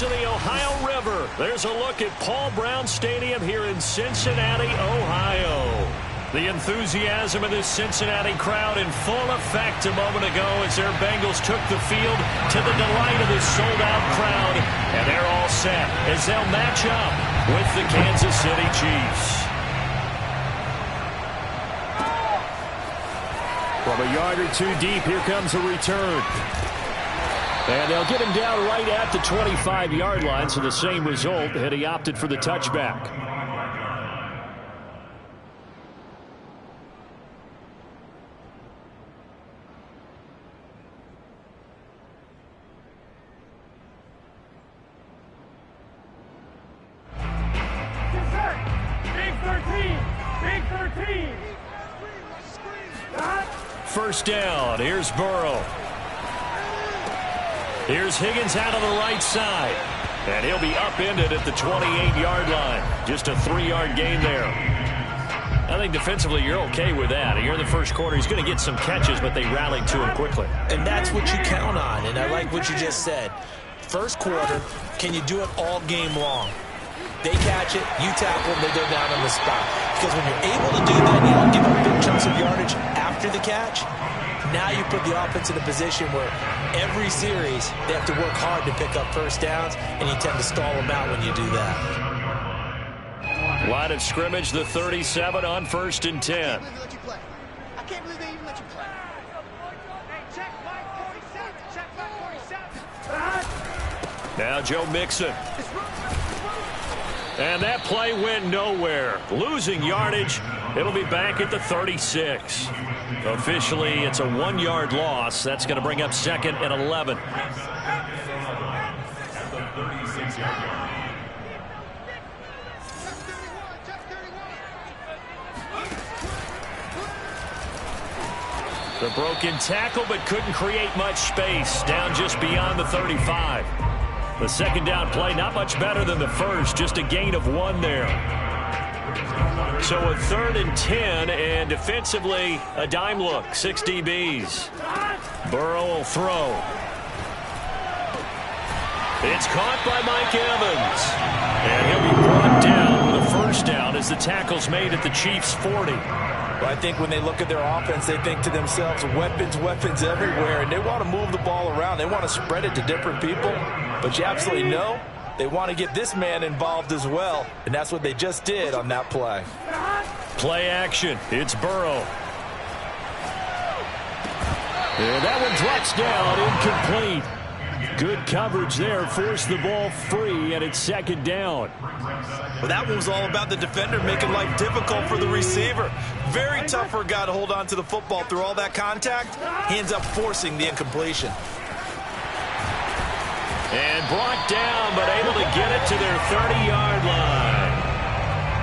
banks of the Ohio River. There's a look at Paul Brown Stadium here in Cincinnati, Ohio. The enthusiasm of this Cincinnati crowd in full effect a moment ago as their Bengals took the field to the delight of this sold-out crowd. And they're all set as they'll match up with the Kansas City Chiefs. From a yard or two deep, here comes a return. And they'll get him down right at the 25-yard line, so the same result, and he opted for the touchback. Big 13. First down. Here's Burrow. Here's Higgins out on the right side. And he'll be upended at the 28-yard line. Just a 3-yard gain there. I think defensively you're okay with that. You're in the first quarter. He's going to get some catches, but they rallied to him quickly. And that's what you count on. And I like what you just said. First quarter, can you do it all game long? They catch it, you tackle them, they go down on the spot. Because when you're able to do that, you don't give up big chunks of yardage after the catch. Now you put the offense in a position where every series they have to work hard to pick up first downs, and you tend to stall them out when you do that. Line of scrimmage, the 37 on 1st and 10. I can't believe they even let you play. Check back 47. Now Joe Mixon. And that play went nowhere. Losing yardage. It'll be back at the 36. Officially, it's a 1-yard loss. That's going to bring up 2nd and 11. The broken tackle, but couldn't create much space. Down just beyond the 35. The second down play, not much better than the first. Just a gain of 1 there. So a 3rd and 10, and defensively, a dime look. 6 DBs. Burrow will throw. It's caught by Mike Evans. And he'll be brought down with a first down as the tackle's made at the Chiefs' 40. Well, I think when they look at their offense, they think to themselves, weapons everywhere, and they want to move the ball around. They want to spread it to different people, but you absolutely know they want to get this man involved as well, and that's what they just did on that play. Play action. It's Burrow. And that one drops down, incomplete. Good coverage there, forced the ball free, and it's 2nd down. Well, that one was all about the defender making life difficult for the receiver. Very tough for a guy to hold on to the football through all that contact. He ends up forcing the incompletion. And brought down, but able to get it to their 30-yard line.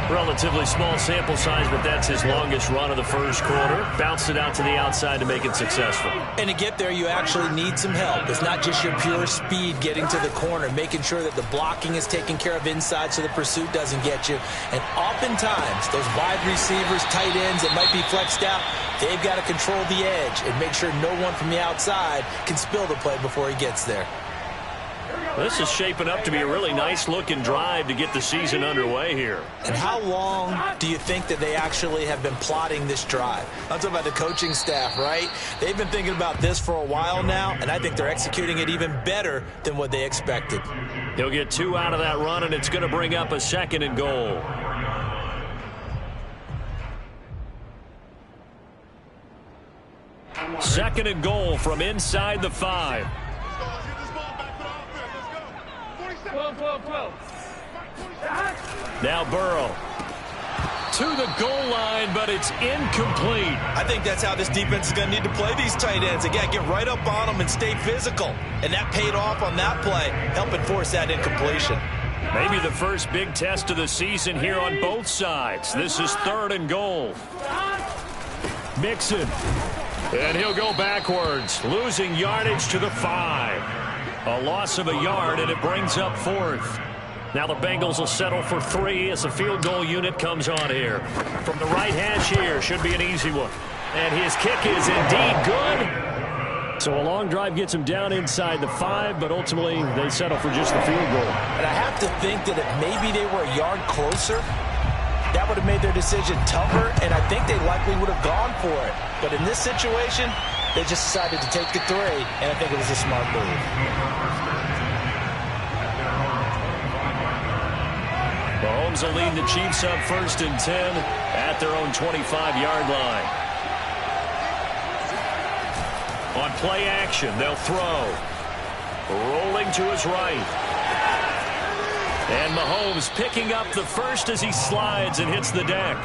Relatively small sample size, but that's his longest run of the first quarter. Bounced it out to the outside to make it successful. And to get there, you actually need some help. It's not just your pure speed getting to the corner, making sure that the blocking is taken care of inside so the pursuit doesn't get you. And oftentimes, those wide receivers, tight ends that might be flexed out, they've got to control the edge and make sure no one from the outside can spill the play before he gets there. This is shaping up to be a really nice-looking drive to get the season underway here. And how long do you think that they actually have been plotting this drive? I'm talking about the coaching staff, right? They've been thinking about this for a while now, and I think they're executing it even better than what they expected. He'll get 2 out of that run, and it's going to bring up a 2nd and goal. Second and goal from inside the 5. Now Burrow to the goal line, but it's incomplete. I think that's how this defense is going to need to play these tight ends. They got to get right up on them and stay physical. And that paid off on that play, helping force that incompletion. Maybe the first big test of the season here on both sides. This is 3rd and goal. Mixon. And he'll go backwards, losing yardage to the 5. A loss of a yard, and it brings up 4th. Now the Bengals will settle for 3 as the field goal unit comes on here. From the right hash here, should be an easy one. And his kick is indeed good. So a long drive gets them down inside the 5, but ultimately they settle for just the field goal. And I have to think that if maybe they were a yard closer, that would have made their decision tougher, and I think they likely would have gone for it. But in this situation, they just decided to take the 3, and I think it was a smart move. Mahomes will lead the Chiefs up 1st and 10 at their own 25-yard line. On play action, they'll throw. Rolling to his right. And Mahomes picking up the first as he slides and hits the deck.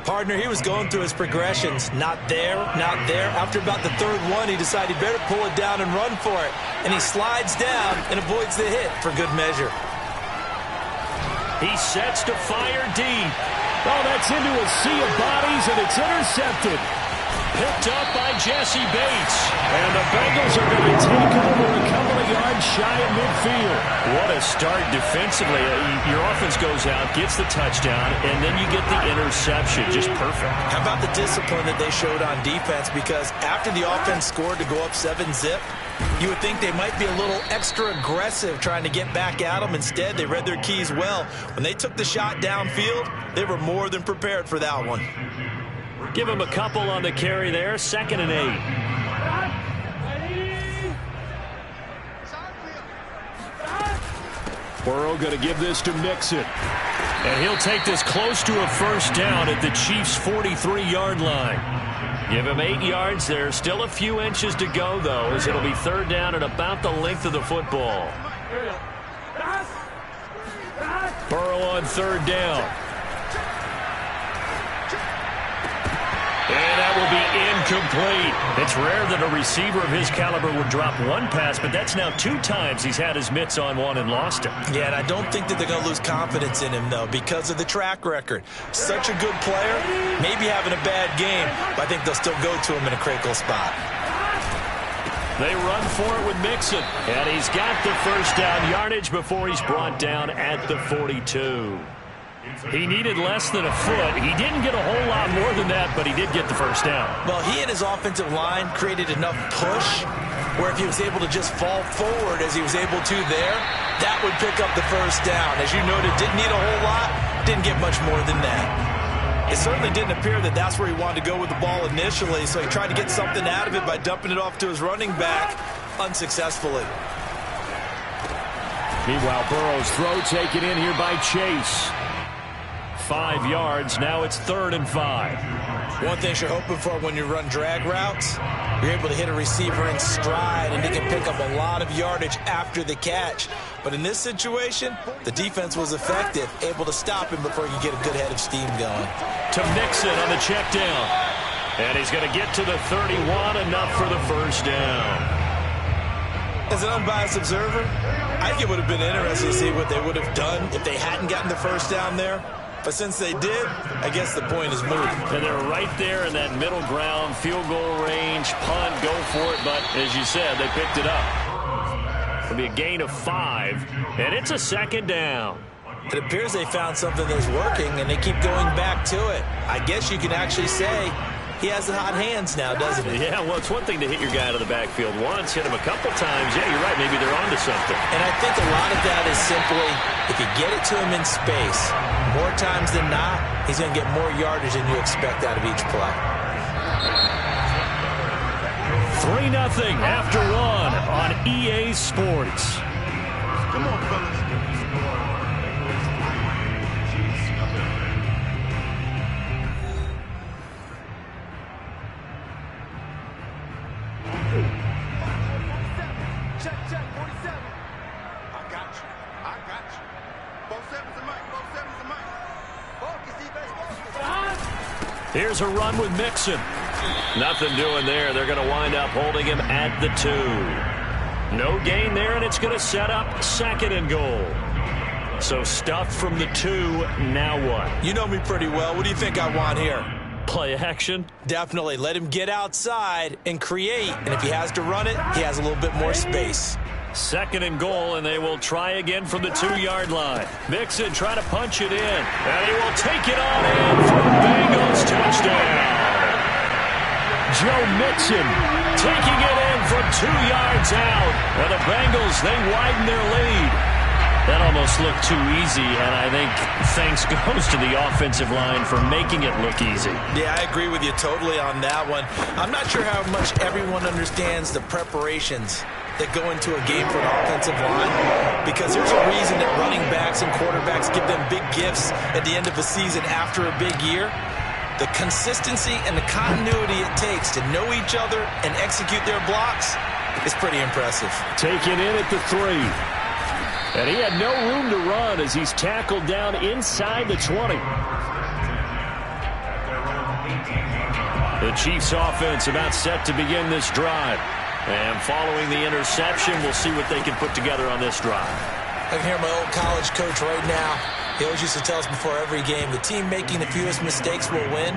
Partner, he was going through his progressions. Not there, not there. After about the 3rd one, he decided he better pull it down and run for it. And he slides down and avoids the hit for good measure. He sets to fire deep. Oh, that's into a sea of bodies, and it's intercepted. Picked up by Jesse Bates. And the Bengals are going to take over a couple of yards shy of midfield. What a start defensively. Your offense goes out, gets the touchdown, and then you get the interception. Just perfect. How about the discipline that they showed on defense? Because after the offense scored to go up 7-zip, you would think they might be a little extra aggressive trying to get back at them. Instead, they read their keys well. When they took the shot downfield, they were more than prepared for that one. Give him a couple on the carry there. 2nd and 8. Burrow going to give this to Mixon. And he'll take this close to a 1st down at the Chiefs' 43-yard line. Give him 8 yards. There's still a few inches to go, though, as it'll be 3rd down at about the length of the football. Burrow on 3rd down. And that will be incomplete. It's rare that a receiver of his caliber would drop one pass, but that's now 2 times he's had his mitts on one and lost it. Yeah, and I don't think that they're going to lose confidence in him, though, because of the track record. Such a good player, maybe having a bad game, but I think they'll still go to him in a critical spot. They run for it with Mixon, and he's got the 1st down yardage before he's brought down at the 42. He needed less than a foot. He didn't get a whole lot more than that, but he did get the 1st down. Well, he and his offensive line created enough push where if he was able to just fall forward as he was able to there, that would pick up the 1st down. As you noted, didn't need a whole lot, didn't get much more than that. It certainly didn't appear that that's where he wanted to go with the ball initially, so he tried to get something out of it by dumping it off to his running back unsuccessfully. Meanwhile, Burrow's throw taken in here by Chase. 5 yards. Now it's 3rd and 5. One thing you're hoping for when you run drag routes, you're able to hit a receiver in stride, and he can pick up a lot of yardage after the catch. But in this situation, the defense was effective, able to stop him before he could get a good head of steam going. To Mixon on the check down. And he's going to get to the 31, enough for the 1st down. As an unbiased observer, I think it would have been interesting to see what they would have done if they hadn't gotten the 1st down there. But since they did, I guess the point is moved. And they're right there in that middle ground, field goal range, punt, go for it. But as you said, they picked it up. It'll be a gain of 5, and it's a 2nd down. It appears they found something that's working, and they keep going back to it. I guess you can actually say he has the hot hands now, doesn't he? Yeah, well, it's one thing to hit your guy out of the backfield once, hit him a couple times. Yeah, you're right. Maybe they're onto something. And I think a lot of that is simply if you get it to him in space, more times than not, he's going to get more yardage than you expect out of each play. 3-0 after 1 on EA Sports. Come on, fellas. Check, 47. I got you. Both sevens and Mike. Focus, defense, focus. Here's a run with Mixon. Nothing doing there. They're going to wind up holding him at the 2. No gain there, and it's going to set up 2nd and goal. So stuffed from the 2, now what? You know me pretty well. What do you think I want here? Play action? Definitely. Let him get outside and create. And if he has to run it, he has a little bit more space. 2nd and goal, and they will try again from the 2-yard line. Mixon trying to punch it in, and he will take it on in for a Bengals touchdown. Joe Mixon taking it in from 2 yards out. And the Bengals, they widen their lead. That almost looked too easy, and I think thanks goes to the offensive line for making it look easy. Yeah, I agree with you totally on that one. I'm not sure how much everyone understands the preparations that go into a game for an offensive line, because there's a reason that running backs and quarterbacks give them big gifts at the end of the season after a big year. The consistency and the continuity it takes to know each other and execute their blocks is pretty impressive. Taken in at the 3. And he had no room to run as he's tackled down inside the 20. The Chiefs offense about set to begin this drive. And following the interception, we'll see what they can put together on this drive. I can hear my old college coach right now. He always used to tell us before every game, the team making the fewest mistakes will win.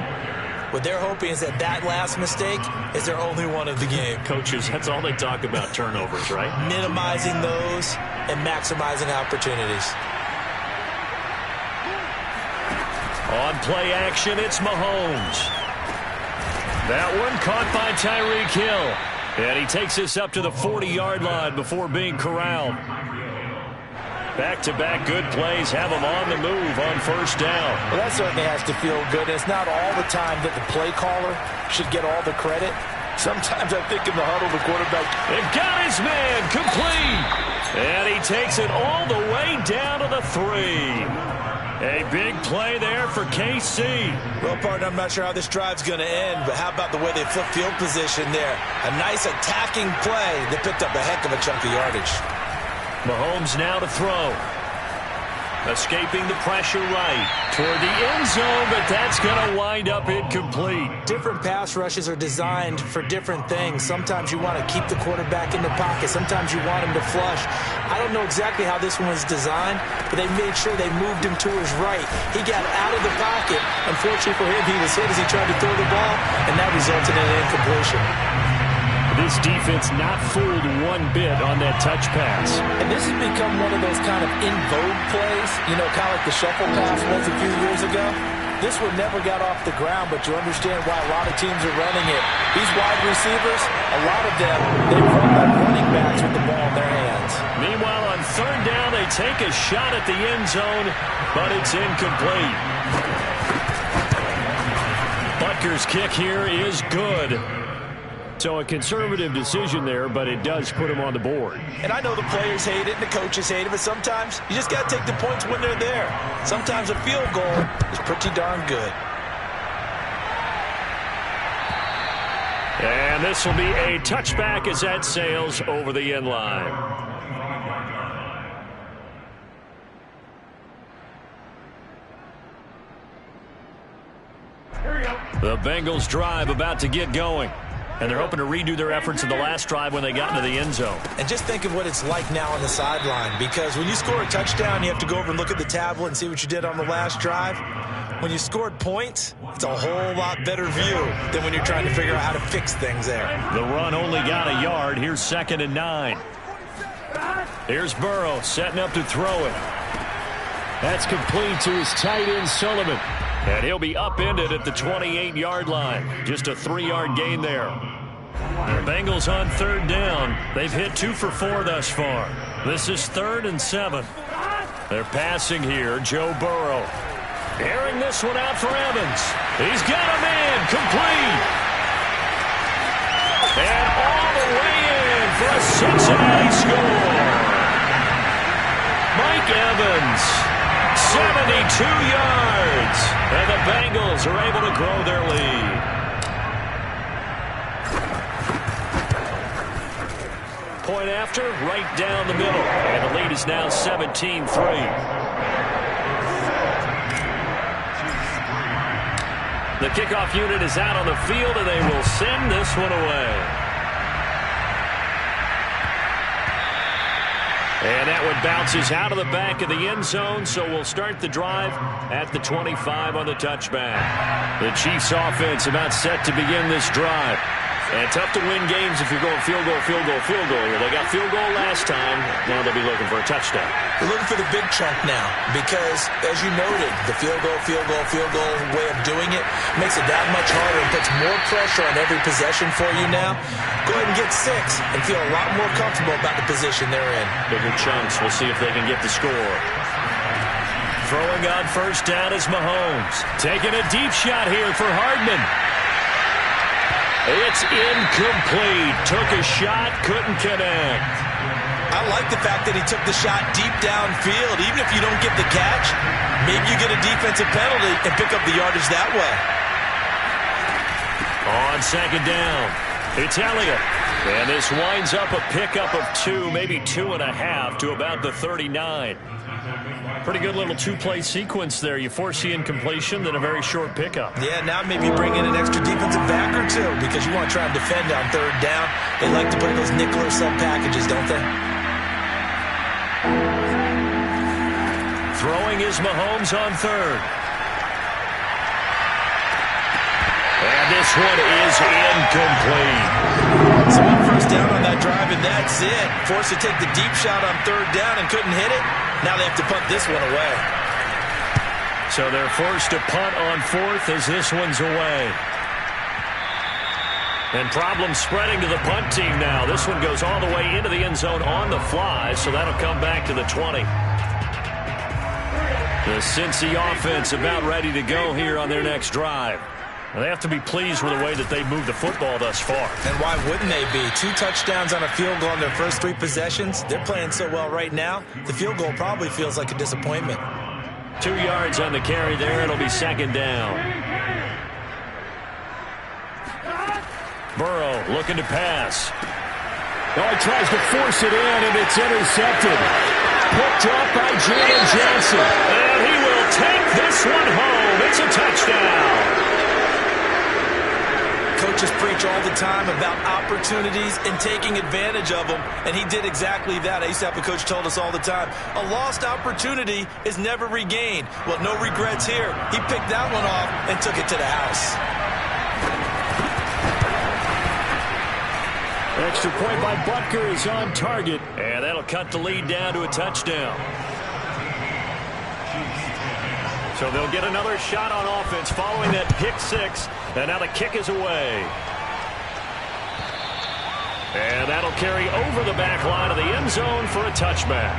What they're hoping is that last mistake is their only one of the game. Coaches, that's all they talk about, turnovers, right? Minimizing those and maximizing opportunities. On play action, it's Mahomes. That one caught by Tyreek Hill. And he takes this up to the 40-yard line before being corralled. Back-to-back good plays have him on the move on first down. Well, that certainly has to feel good. It's not all the time that the play caller should get all the credit. Sometimes I think in the huddle, the quarterback... They've got his man complete. And he takes it all the way down to the 3. A big play there for KC. Well, partner, I'm not sure how this drive's going to end, but how about the way they flip field position there? A nice attacking play that picked up a heck of a chunk of yardage. Mahomes now to throw. Escaping the pressure right toward the end zone, but that's going to wind up incomplete. Different pass rushes are designed for different things. Sometimes you want to keep the quarterback in the pocket. Sometimes you want him to flush. I don't know exactly how this one was designed, but they made sure they moved him to his right. He got out of the pocket. Unfortunately for him, he was hit as he tried to throw the ball, and that resulted in an incompletion. This defense not fooled one bit on that touch pass. And this has become one of those kind of in vogue plays, you know, kind of like the shuffle pass was a few years ago. This one never got off the ground, but you understand why a lot of teams are running it. These wide receivers, a lot of them, they run like running backs with the ball in their hands. Meanwhile, on third down, they take a shot at the end zone, but it's incomplete. Butker's kick here is good. So a conservative decision there, but it does put him on the board. And I know the players hate it and the coaches hate it, but sometimes you just got to take the points when they're there. Sometimes a field goal is pretty darn good. And this will be a touchback as that sails over the end line. The Bengals drive about to get going. And they're hoping to redo their efforts in the last drive when they got into the end zone. And just think of what it's like now on the sideline, because when you score a touchdown, you have to go over and look at the tablet and see what you did on the last drive. When you scored points, it's a whole lot better view than when you're trying to figure out how to fix things there. The run only got a yard. Here's 2nd and 9. Here's Burrow setting up to throw it. That's complete to his tight end, Sullivan. And he'll be upended at the 28-yard line. Just a 3-yard gain there. The Bengals on third down. They've hit 2 for 4 thus far. This is 3rd and 7. They're passing here. Joe Burrow. Airing this one out for Evans. He's got a man. Complete. And all the way in for a Cincinnati score. Mike Evans. 72 yards, and the Bengals are able to grow their lead. Point after, right down the middle, and the lead is now 17-3. The kickoff unit is out on the field, and they will send this one away. And that one bounces out of the back of the end zone, so we'll start the drive at the 25 on the touchback. The Chiefs offense about set to begin this drive. And tough to win games if you're going field goal, field goal, field goal here. They got field goal last time. Now they'll be looking for a touchdown. They're looking for the big chunk now because, as you noted, the field goal way of doing it makes it that much harder and puts more pressure on every possession for you now. Go ahead and get 6 and feel a lot more comfortable about the position they're in. Bigger chunks. We'll see if they can get the score. Throwing on first down is Mahomes. Taking a deep shot here for Hardman. It's incomplete. Took a shot, couldn't connect. I like the fact that he took the shot deep downfield. Even if you don't get the catch, maybe you get a defensive penalty and pick up the yardage that way. On second down, it's Elliott. And this winds up a pickup of 2, maybe 2.5 to about the 39. Pretty good little 2-play sequence there. You force the incompletion, then a very short pickup. Yeah, now maybe bring in an extra defensive back or 2 because you want to try and defend on third down. They like to play those nickel or sub packages, don't they? Throwing is Mahomes on third. And this one is incomplete. So on first down on that drive, and that's it. Forced to take the deep shot on third down and couldn't hit it. Now they have to punt this one away. So they're forced to punt on fourth as this one's away. And problems spreading to the punt team now. This one goes all the way into the end zone on the fly, so that'll come back to the 20. The Cincy offense about ready to go here on their next drive. They have to be pleased with the way that they've moved the football thus far. And why wouldn't they be? 2 touchdowns on a field goal in their first 3 possessions. They're playing so well right now, the field goal probably feels like a disappointment. 2 yards on the carry there. It'll be second down. Burrow looking to pass. Oh, he tries to force it in, and it's intercepted. Picked up by Jalen Johnson. And he will take this one home. It's a touchdown. Coaches preach all the time about opportunities and taking advantage of them, and he did exactly that. I used to have a coach told us all the time, a lost opportunity is never regained. Well, no regrets here. He picked that one off and took it to the house. Extra point by Butker is on target, and that'll cut the lead down to a touchdown. So they'll get another shot on offense following that pick 6, and now the kick is away. And that'll carry over the back line of the end zone for a touchback.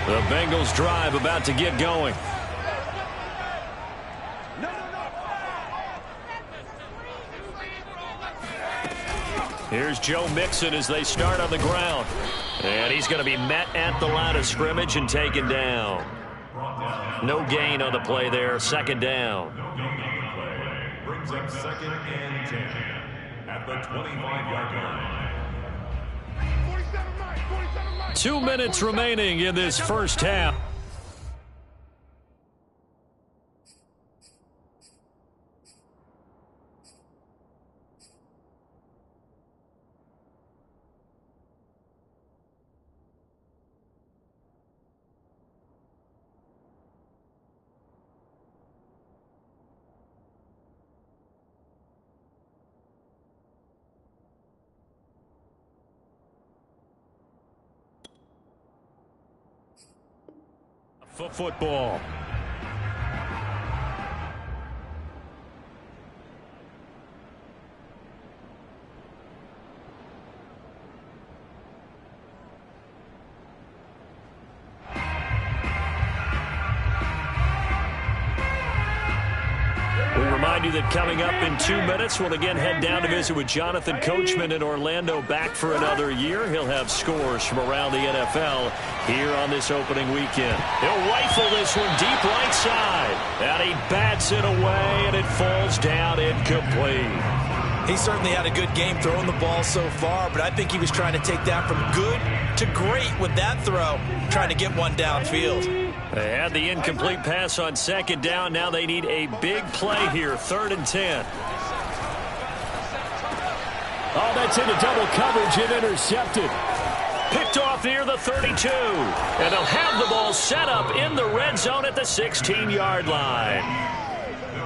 The Bengals drive about to get going. Here's Joe Mixon as they start on the ground. And he's going to be met at the line of scrimmage and taken down. No gain on the play there. Second down. Brings up 2nd and 10 at the 25-yard line. 2 minutes remaining in this first half. For football. We remind you that coming up in 2 minutes, we'll again head down to visit with Jonathan Coachman in Orlando, back for another year. He'll have scores from around the NFL here on this opening weekend. He'll rifle this one deep right side. And he bats it away, and it falls down incomplete. He certainly had a good game throwing the ball so far, but I think he was trying to take that from good to great with that throw, trying to get one downfield. They had the incomplete pass on second down. Now they need a big play here, 3rd and 10. Oh, that's into double coverage and intercepted. Picked off near the 32. And they'll have the ball set up in the red zone at the 16-yard line.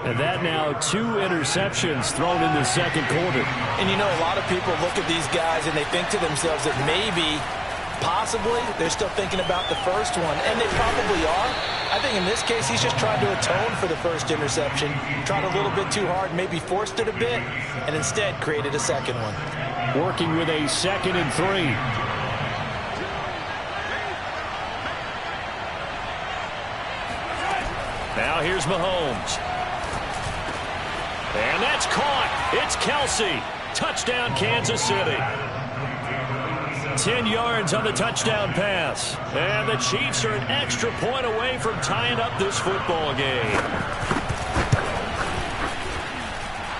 And that now 2 interceptions thrown in the second quarter. And you know, a lot of people look at these guys and they think to themselves that maybe, possibly, they're still thinking about the first one. And they probably are. I think in this case, he's just trying to atone for the first interception. Tried a little bit too hard, maybe forced it a bit, and instead created a second one. Working with a 2nd and 3. Now here's Mahomes. And that's caught. It's Kelsey. Touchdown, Kansas City. 10 yards on the touchdown pass. And the Chiefs are an extra point away from tying up this football game.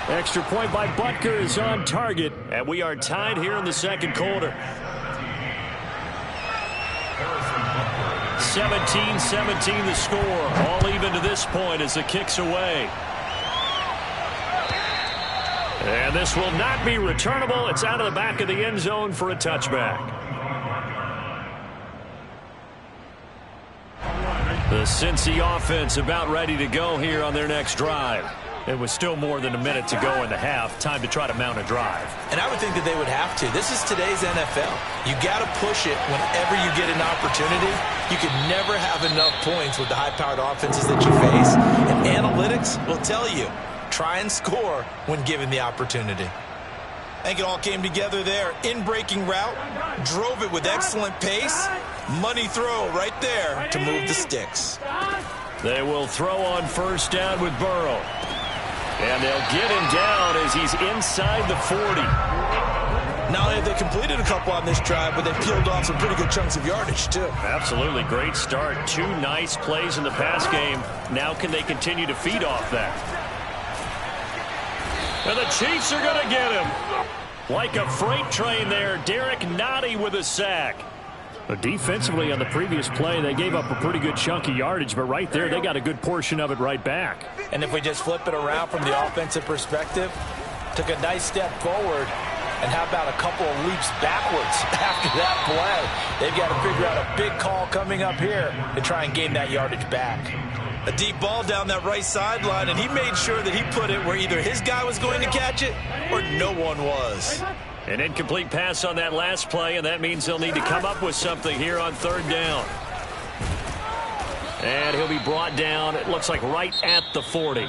Extra point by Butker is on target. And we are tied here in the second quarter. 17-17 the score. All even to this point as the kick's away. And this will not be returnable. It's out of the back of the end zone for a touchback. The Cincy offense about ready to go here on their next drive. It was still more than a minute to go in the half. Time to try to mount a drive. And I would think that they would have to. This is today's NFL. You got to push it whenever you get an opportunity. You can never have enough points with the high-powered offenses that you face. And analytics will tell you, try and score when given the opportunity. I think it all came together there. In-breaking route, drove it with excellent pace. Money throw right there to move the sticks. They will throw on first down with Burrow. And they'll get him down as he's inside the 40. Not only have they completed a couple on this drive, but they peeled off some pretty good chunks of yardage, too. Absolutely. Great start. 2 nice plays in the pass game. Now can they continue to feed off that? And the Chiefs are going to get him. Like a freight train there, Derek Nottie with a sack. But defensively on the previous play, they gave up a pretty good chunk of yardage, but right there, they got a good portion of it right back. And if we just flip it around from the offensive perspective, took a nice step forward, and how about a couple of leaps backwards after that play? They've got to figure out a big call coming up here to try and gain that yardage back. A deep ball down that right sideline, and he made sure that he put it where either his guy was going to catch it or no one was. An incomplete pass on that last play, and that means they'll need to come up with something here on third down. And he'll be brought down, it looks like right at the 40.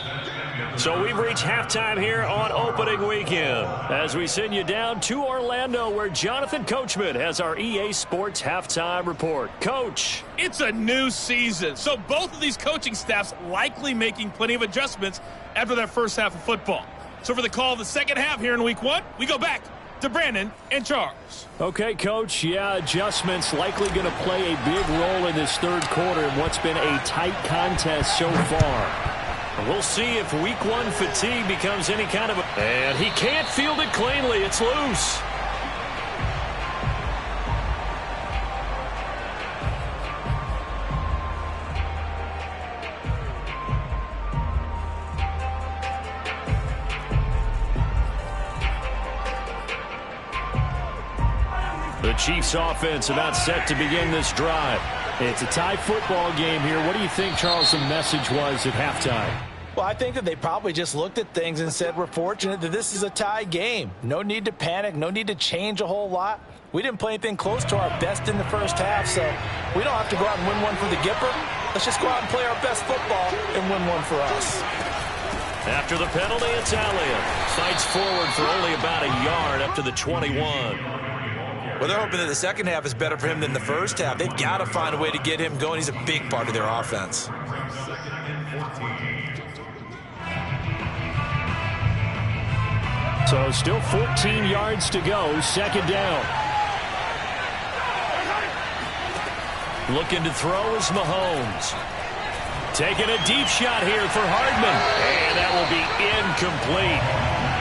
So we've reached halftime here on opening weekend as we send you down to Orlando where Jonathan Coachman has our EA Sports halftime report. Coach. It's a new season, so both of these coaching staffs likely making plenty of adjustments after their first half of football. So for the call of the second half here in week 1, we go back to Brandon and Charles. Okay, Coach. Yeah, adjustments likely going to play a big role in this third quarter in what's been a tight contest so far. We'll see if week 1 fatigue becomes any kind of a... And he can't field it cleanly. It's loose. The Chiefs offense about set to begin this drive. It's a tie football game here. What do you think, Charles, the message was at halftime? Well, I think that they probably just looked at things and said, we're fortunate that this is a tie game. No need to panic. No need to change a whole lot. We didn't play anything close to our best in the first half, so we don't have to go out and win one for the Gipper. Let's just go out and play our best football and win one for us. After the penalty, it's Elliott. Fights forward for only about a yard up to the 21. Well, they're hoping that the second half is better for him than the first half. They've got to find a way to get him going. He's a big part of their offense. So still 14 yards to go. Second down. Looking to throw is Mahomes. Taking a deep shot here for Hardman. And that will be incomplete.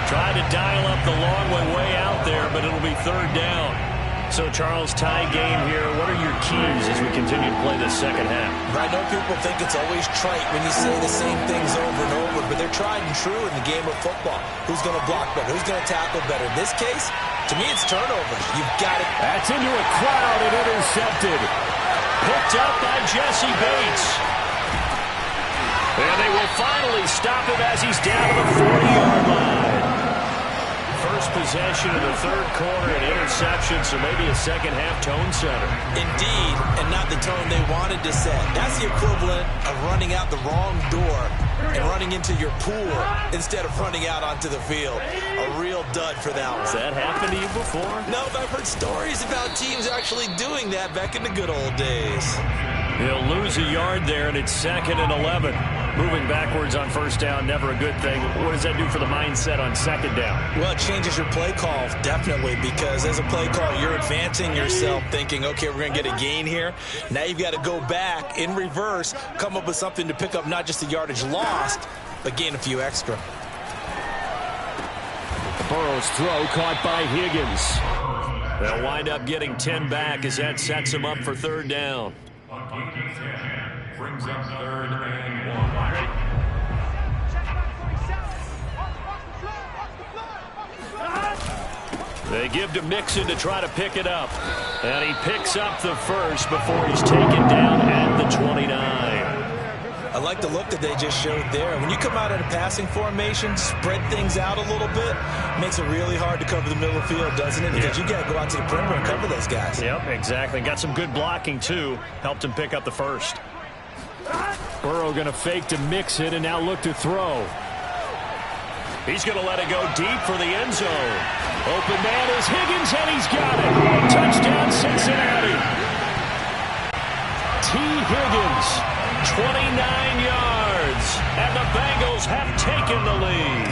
Trying to dial up the long way out there, but it'll be third down. So, Charles, tie game here. What are your keys as we continue to play this second half? I know people think it's always trite when you say the same things over and over, but they're tried and true in the game of football. Who's going to block better? Who's going to tackle better? In this case, to me, it's turnovers. You've got it. That's into a crowd and intercepted. Picked up by Jesse Bates. And they will finally stop him as he's down to the 40-yard line. First possession of the third quarter, an interception, so maybe a second-half tone setter. Indeed, and not the tone they wanted to set. That's the equivalent of running out the wrong door and running into your pool instead of running out onto the field. A real dud for that one. Has that happened to you before? No, but I've heard stories about teams actually doing that back in the good old days. He'll lose a yard there, and it's 2nd and 11. Moving backwards on first down, never a good thing. What does that do for the mindset on second down? Well, it changes your play call, definitely, because as a play call, you're advancing yourself thinking, okay, we're going to get a gain here. Now you've got to go back in reverse, come up with something to pick up not just the yardage lost, but gain a few extra. Burrow's throw caught by Higgins. They'll wind up getting 10 back as that sets him up for third down. Brings up 3rd and 1. They give to Mixon to try to pick it up. And he picks up the first before he's taken down at the 29. I like the look that they just showed there. When you come out in a passing formation, spread things out a little bit, makes it really hard to cover the middle of the field, doesn't it? Because you got to go out to the perimeter and cover those guys. Yep, exactly. Got some good blocking, too. Helped him pick up the first. Burrow going to fake to Mixon and now look to throw. He's going to let it go deep for the end zone. Open man is Higgins, and he's got it. Touchdown, Cincinnati. T. Higgins, 29 yards, and the Bengals have taken the lead.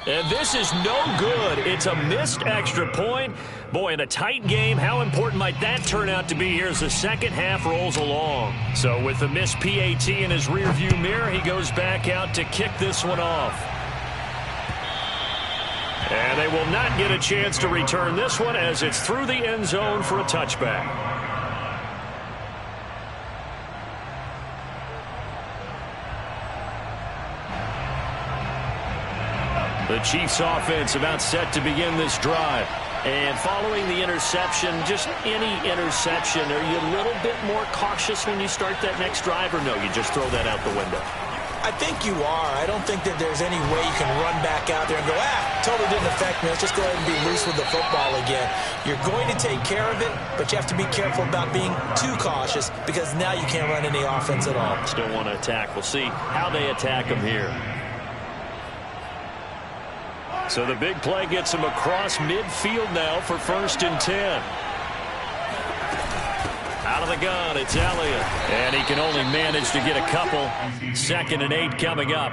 And this is no good. It's a missed extra point. Boy, in a tight game, how important might that turn out to be here as the second half rolls along? So with the missed PAT in his rearview mirror, he goes back out to kick this one off. And they will not get a chance to return this one as it's through the end zone for a touchback. The Chiefs offense about set to begin this drive. And following the interception, just any interception, are you a little bit more cautious when you start that next drive, or no, you just throw that out the window? I think you are. I don't think that there's any way you can run back out there and go, totally didn't affect me. Let's just go ahead and be loose with the football again. You're going to take care of it, but you have to be careful about being too cautious because now you can't run any offense at all. Still want to attack. We'll see how they attack them here. So the big play gets him across midfield now for 1st and 10. Out of the gun, it's Elliott. And he can only manage to get a couple. 2nd and 8 coming up.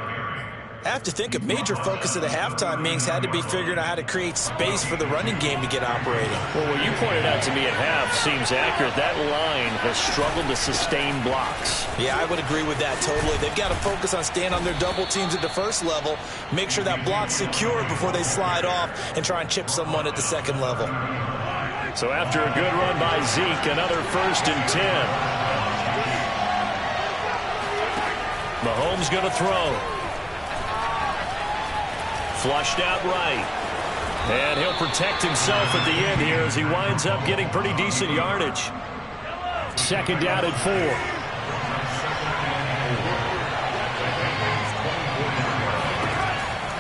I have to think a major focus of the halftime meetings had to be figuring out how to create space for the running game to get operating. Well, what you pointed out to me at half seems accurate. That line has struggled to sustain blocks. Yeah, I would agree with that totally. They've got to focus on staying on their double teams at the first level, make sure that block's secure before they slide off and try and chip someone at the second level. So after a good run by Zeke, another 1st and 10. Mahomes going to throw. Flushed out right. And he'll protect himself at the end here as he winds up getting pretty decent yardage. 2nd down and 4.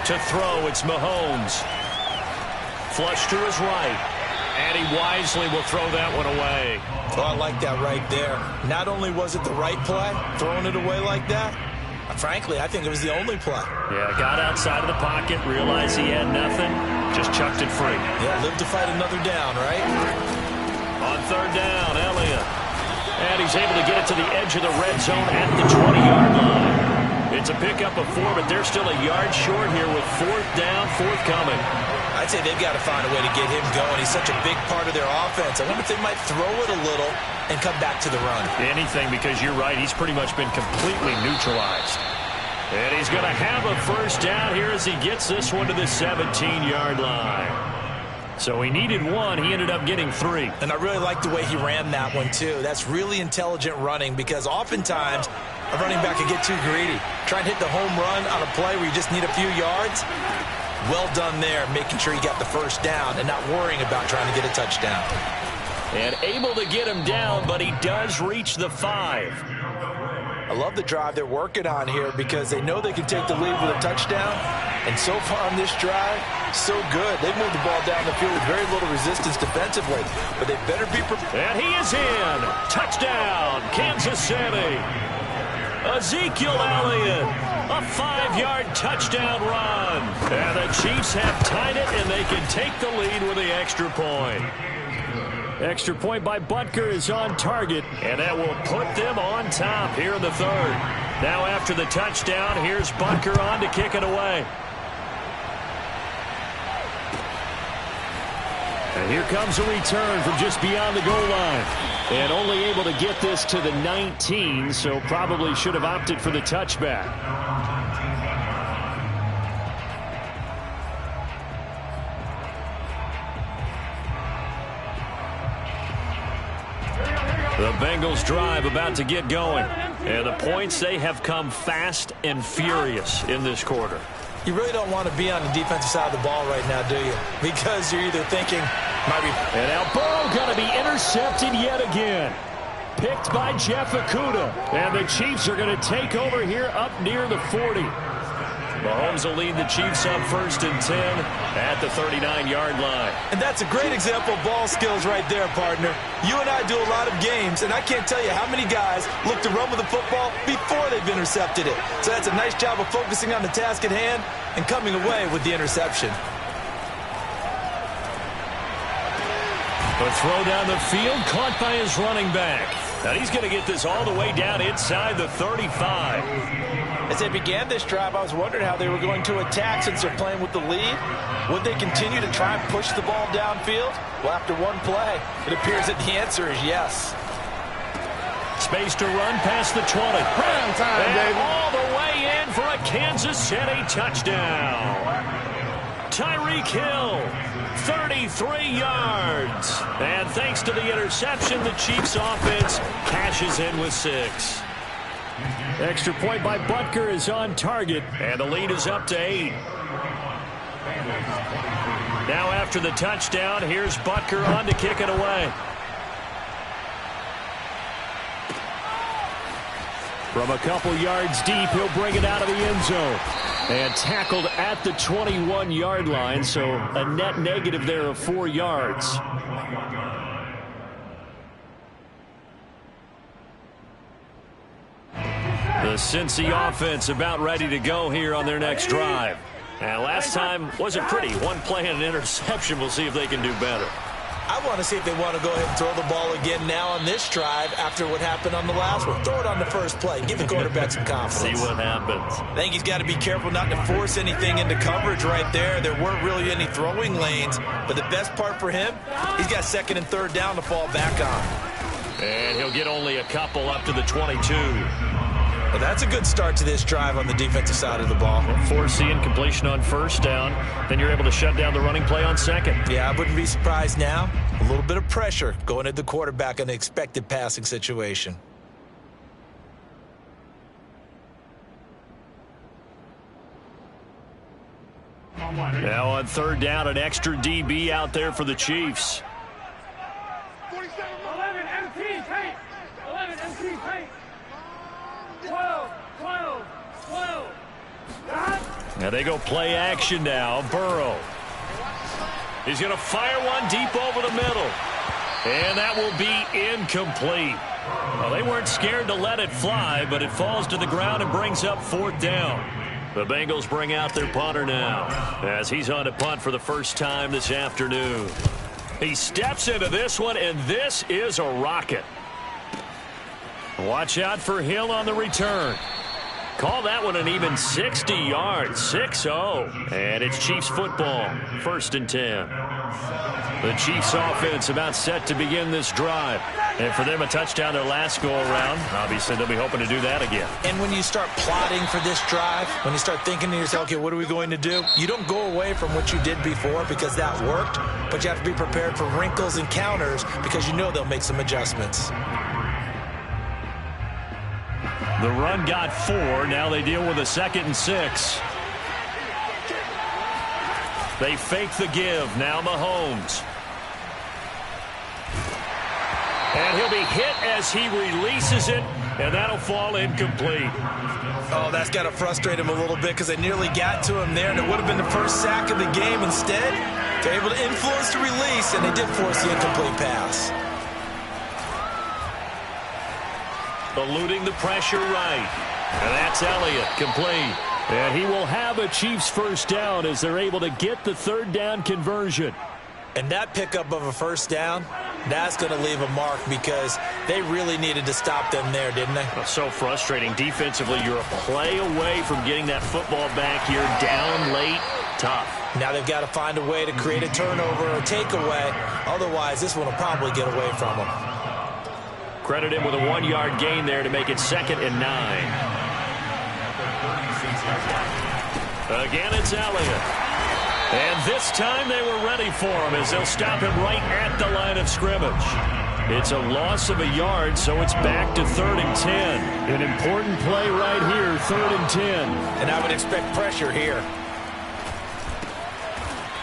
To throw, it's Mahomes. Flush to his right. And he wisely will throw that one away. Oh, I like that right there. Not only was it the right play, throwing it away like that, frankly, I think it was the only play. Yeah, got outside of the pocket, realized he had nothing, just chucked it free. Yeah, live to fight another down, right? On 3rd down, Elliott. And he's able to get it to the edge of the red zone at the 20-yard line. It's a pickup of 4, but they're still a yard short here with 4th down, forthcoming. I'd say they've got to find a way to get him going. He's such a big part of their offense. I wonder if they might throw it a little and come back to the run. Anything, because you're right. He's pretty much been completely neutralized. And he's going to have a first down here as he gets this one to the 17-yard line. So he needed one. He ended up getting 3. And I really like the way he ran that one, too. That's really intelligent running because oftentimes a running back can get too greedy. Try and hit the home run on a play where you just need a few yards. Well done there, making sure he got the first down and not worrying about trying to get a touchdown. And able to get him down, but he does reach the 5. I love the drive they're working on here because they know they can take the lead with a touchdown. And so far on this drive, so good. They moved the ball down the field with very little resistance defensively, but they better be prepared. And he is in. Touchdown, Kansas City. Ezekiel Elliott, a 5-yard touchdown run. And the Chiefs have tied it, and they can take the lead with the extra point. Extra point by Butker is on target, and that will put them on top here in the 3rd. Now after the touchdown, here's Butker on to kick it away. And here comes a return from just beyond the goal line. And only able to get this to the 19, so probably should have opted for the touchback. The Bengals drive about to get going. And the points, they have come fast and furious in this quarter. You really don't want to be on the defensive side of the ball right now, do you? Because you're either thinking, And now Burrow going to be intercepted yet again. Picked by Jeff Okudah. And the Chiefs are going to take over here up near the 40. Mahomes will lead the Chiefs up 1st and 10 at the 39-yard line. And that's a great example of ball skills right there, partner. You and I do a lot of games, and I can't tell you how many guys look to run with the football before they've intercepted it. So that's a nice job of focusing on the task at hand and coming away with the interception. A throw down the field, caught by his running back. Now he's going to get this all the way down inside the 35. As they began this drive, I was wondering how they were going to attack since they're playing with the lead. Would they continue to try and push the ball downfield? Well, after one play, it appears that the answer is yes. Space to run past the 20. Prime time, and baby. all the way in for a Kansas City touchdown. Tyreek Hill, 33 yards. And thanks to the interception, the Chiefs offense cashes in with 6. Extra point by Butker is on target, and the lead is up to 8. Now after the touchdown, here's Butker on to kick it away. From a couple yards deep, he'll bring it out of the end zone. And tackled at the 21-yard line, so a net negative there of 4 yards. The Cincy offense about ready to go here on their next drive. And last time wasn't pretty. One play and an interception. We'll see if they can do better. I want to see if they want to go ahead and throw the ball again now on this drive after what happened on the last one. Throw it on the first play. Give the quarterback some confidence. See what happens. I think he's got to be careful not to force anything into coverage right there. There weren't really any throwing lanes. But the best part for him, he's got 2nd and 3rd down to fall back on. And he'll get only a couple up to the 22. Well, that's a good start to this drive on the defensive side of the ball. Forcing completion on 1st down. Then you're able to shut down the running play on 2nd. Yeah, I wouldn't be surprised now. A little bit of pressure going at the quarterback in an expected passing situation. Now on 3rd down, an extra DB out there for the Chiefs. 11 MT paint. 11 MT paint. 12. Now they go play action now. Burrow. He's going to fire one deep over the middle. And that will be incomplete. Well, they weren't scared to let it fly, but it falls to the ground and brings up 4th down. The Bengals bring out their punter now as he's on to punt for the first time this afternoon. He steps into this one, and this is a rocket. Watch out for Hill on the return. Call that one an even 60 yards, 6-0. And it's Chiefs football, 1st and 10. The Chiefs offense about set to begin this drive. And for them, a touchdown their last go-around. Obviously, they'll be hoping to do that again. And when you start plotting for this drive, when you start thinking to yourself, okay, what are we going to do? You don't go away from what you did before because that worked, but you have to be prepared for wrinkles and counters because you know they'll make some adjustments. The run got 4. Now they deal with a 2nd and 6. They fake the give. Now Mahomes. And he'll be hit as he releases it, and that'll fall incomplete. Oh, that's got to frustrate him a little bit because they nearly got to him there, and it would have been the first sack of the game. Instead, they're able to influence the release, and they did force the incomplete pass. Eluding the pressure right. And that's Elliott, complete. And he will have a Chiefs first down as they're able to get the 3rd down conversion. And that pickup of a first down, that's going to leave a mark because they really needed to stop them there, didn't they? So frustrating. Defensively, you're a play away from getting that football back here. Down late, tough. Now they've got to find a way to create a turnover or takeaway. Otherwise, this one will probably get away from them. Credit him with a 1-yard gain there to make it 2nd and 9. Again, it's Elliott. And this time they were ready for him as they'll stop him right at the line of scrimmage. It's a loss of a yard, so it's back to 3rd and 10. An important play right here, 3rd and 10. And I would expect pressure here.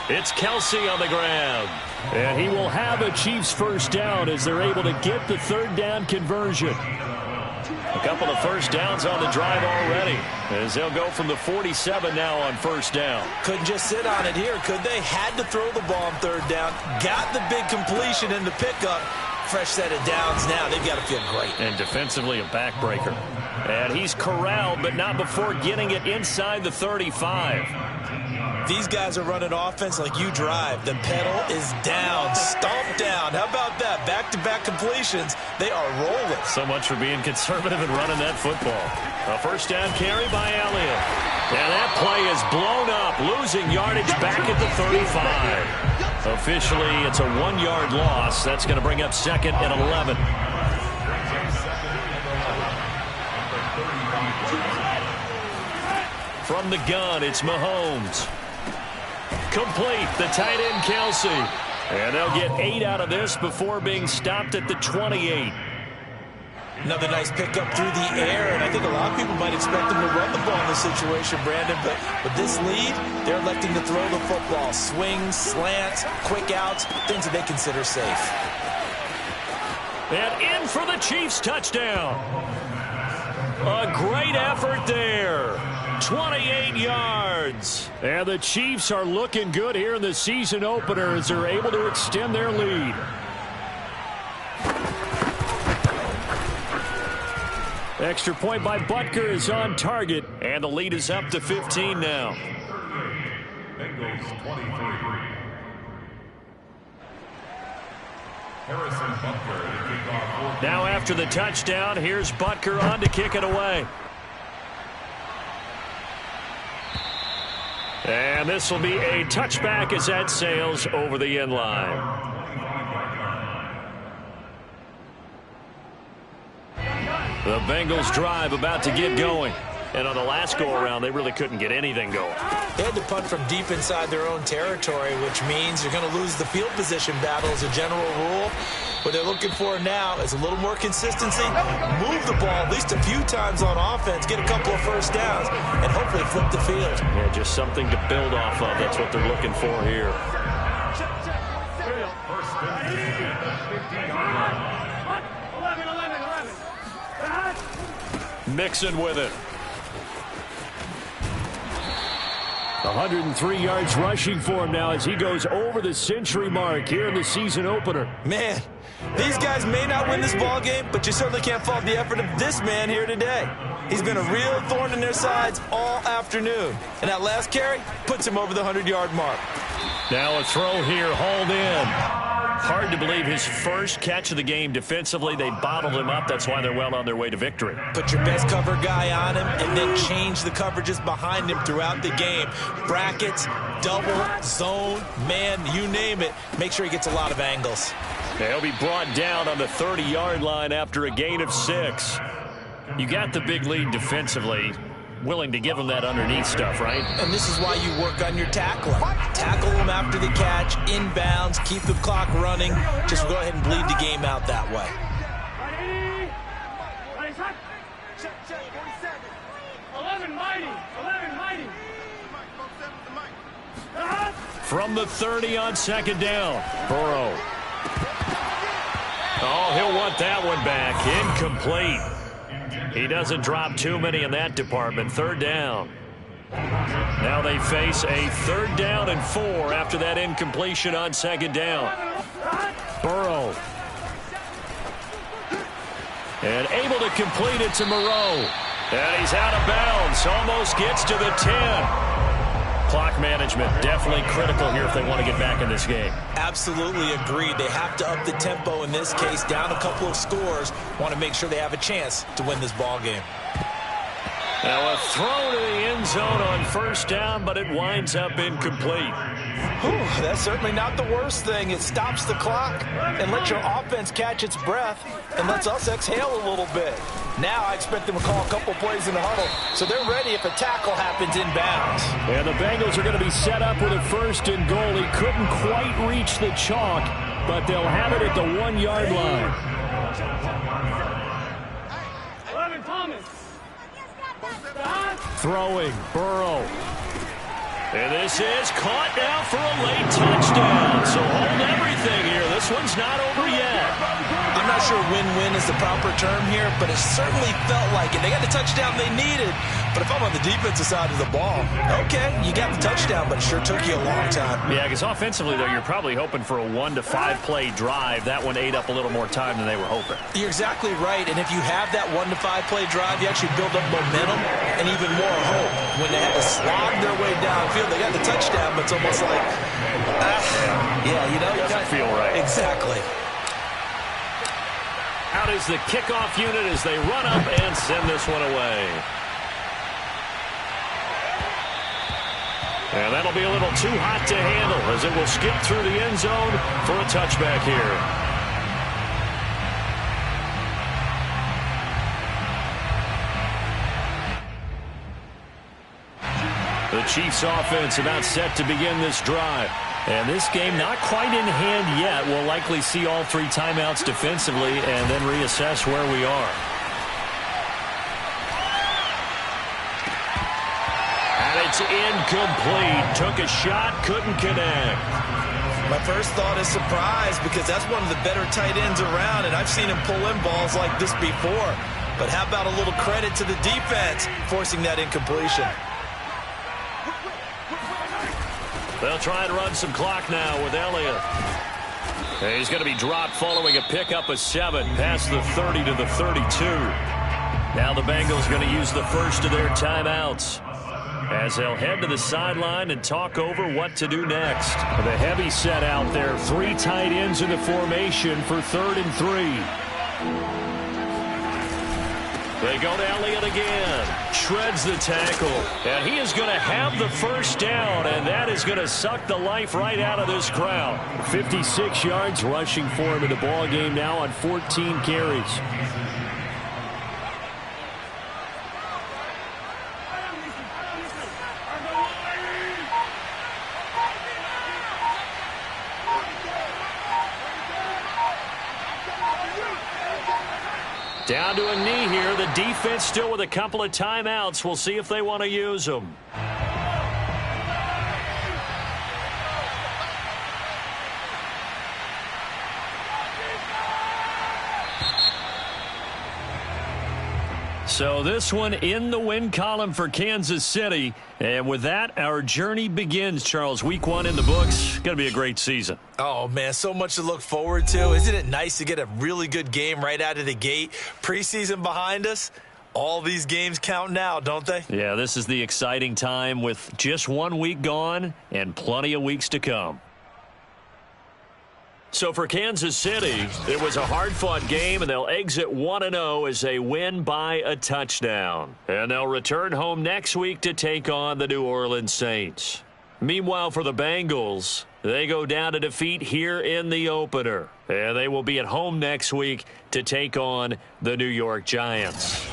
It's Kelsey on the ground. And he will have a Chiefs first down as they're able to get the 3rd down conversion. A couple of first downs on the drive already as they'll go from the 47 now on first down. Couldn't just sit on it here, could they? Had to throw the ball on 3rd down. Got the big completion in the pickup. Fresh set of downs now. They've got to feel great. And defensively a backbreaker. And he's corralled, but not before getting it inside the 35. These guys are running offense like you drive. The pedal is down, stomped down. How about that? Back-to-back completions. They are rolling. So much for being conservative and running that football. A first down carry by Elliott. And that play is blown up, losing yardage back at the 35. Officially, it's a 1-yard loss. That's going to bring up 2nd and 11. From the gun, it's Mahomes. Complete, the tight end Kelsey. And they'll get 8 out of this before being stopped at the 28. Another nice pickup through the air, and I think a lot of people might expect them to run the ball in this situation, Brandon, but with this lead, they're electing to throw the football. Swings, slants, quick outs, things that they consider safe. And in for the Chiefs touchdown. A great effort there. 28 yards. And the Chiefs are looking good here in the season opener as they're able to extend their lead. Extra point by Butker is on target, and the lead is up to 15 now. Bengals 23. Harrison Butker to kick off. Now after the touchdown, here's Butker on to kick it away. And this will be a touchback as that sails over the end line. The Bengals drive about to get going. And on the last go-around, they really couldn't get anything going. They had to punt from deep inside their own territory, which means you're going to lose the field position battle as a general rule. What they're looking for now is a little more consistency, move the ball at least a few times on offense, get a couple of first downs, and hopefully flip the field. Yeah, just something to build off of. That's what they're looking for here. First and 50-yard line. 11. Mixon with it. 103 yards rushing for him now as he goes over the century mark here in the season opener. Man, these guys may not win this ball game, but you certainly can't fault the effort of this man here today. He's been a real thorn in their sides all afternoon. And that last carry puts him over the 100-yard mark. Now a throw here, hauled in. Hard to believe his first catch of the game defensively. They bottled him up. That's why they're well on their way to victory. Put your best cover guy on him and then change the coverages behind him throughout the game. Brackets, double, zone, man, you name it. Make sure he gets a lot of angles. He'll be brought down on the 30-yard line after a gain of 6. You got the big lead defensively. Willing to give him that underneath stuff, right? And this is why you work on your tackling. Tackle them after the catch, inbounds, keep the clock running. Just go ahead and bleed the game out that way. Ready, set. Check, 47. 11 mighty. 11 mighty. From the 30 on second down, Burrow. Oh, he'll want that one back. Incomplete. He doesn't drop too many in that department. Third down. Now they face a 3rd down and 4 after that incompletion on second down. Burrow. And able to complete it to Moreau. And he's out of bounds. Almost gets to the 10. Clock management definitely critical here if they want to get back in this game. Absolutely agreed. They have to up the tempo in this case. Down a couple of scores. Want to make sure they have a chance to win this ball game. Now a throw to the end zone on 1st down, but it winds up incomplete. Whew, that's certainly not the worst thing. It stops the clock and lets your offense catch its breath and lets us exhale a little bit. Now I expect them to call a couple plays in the huddle, so they're ready if a tackle happens inbounds. And the Bengals are going to be set up with a 1st and goal. He couldn't quite reach the chalk, but they'll have it at the 1-yard line. 11 Thomas. Throwing, Burrow. And this is caught now for a late touchdown. So hold everything here. This one's not over yet. I'm not sure win-win is the proper term here, but it certainly felt like it. They got the touchdown they needed, but if I'm on the defensive side of the ball, okay, you got the touchdown, but it sure took you a long time. Yeah, because offensively, though, you're probably hoping for a 1 to 5 play drive. That one ate up a little more time than they were hoping. You're exactly right, and if you have that 1 to 5 play drive, you actually build up momentum and even more hope. When they had to slog their way downfield, they got the touchdown, but it's almost like, yeah, you know, doesn't feel right. Exactly. Out is the kickoff unit as they run up and send this one away. And that'll be a little too hot to handle as it will skip through the end zone for a touchback here. The Chiefs offense about set to begin this drive. And this game not quite in hand yet. We'll likely see all 3 timeouts defensively and then reassess where we are. And it's incomplete. Took a shot, couldn't connect. My first thought is surprise because that's one of the better tight ends around, and I've seen him pull in balls like this before. But how about a little credit to the defense forcing that incompletion? They'll try and run some clock now with Elliott. And he's going to be dropped following a pickup of 7 past the 30 to the 32. Now the Bengals going to use the first of their timeouts as they'll head to the sideline and talk over what to do next. The heavy set out there. 3 tight ends in the formation for 3rd and 3. They go to Elliott again. Shreds the tackle. And he is going to have the 1st down, and that is going to suck the life right out of this crowd. 56 yards rushing for him in the ball game now on 14 carries. Down to a knee here. The defense still with a couple of timeouts. We'll see if they want to use them. So this one in the win column for Kansas City. And with that, our journey begins, Charles. Week 1 in the books. Going to be a great season. Oh, man, so much to look forward to. Isn't it nice to get a really good game right out of the gate? Preseason behind us. All these games count now, don't they? Yeah, this is the exciting time with just 1 week gone and plenty of weeks to come. So for Kansas City, it was a hard-fought game, and they'll exit 1-0 as they win by a touchdown. And they'll return home next week to take on the New Orleans Saints. Meanwhile, for the Bengals, they go down to defeat here in the opener. And they will be at home next week to take on the New York Giants.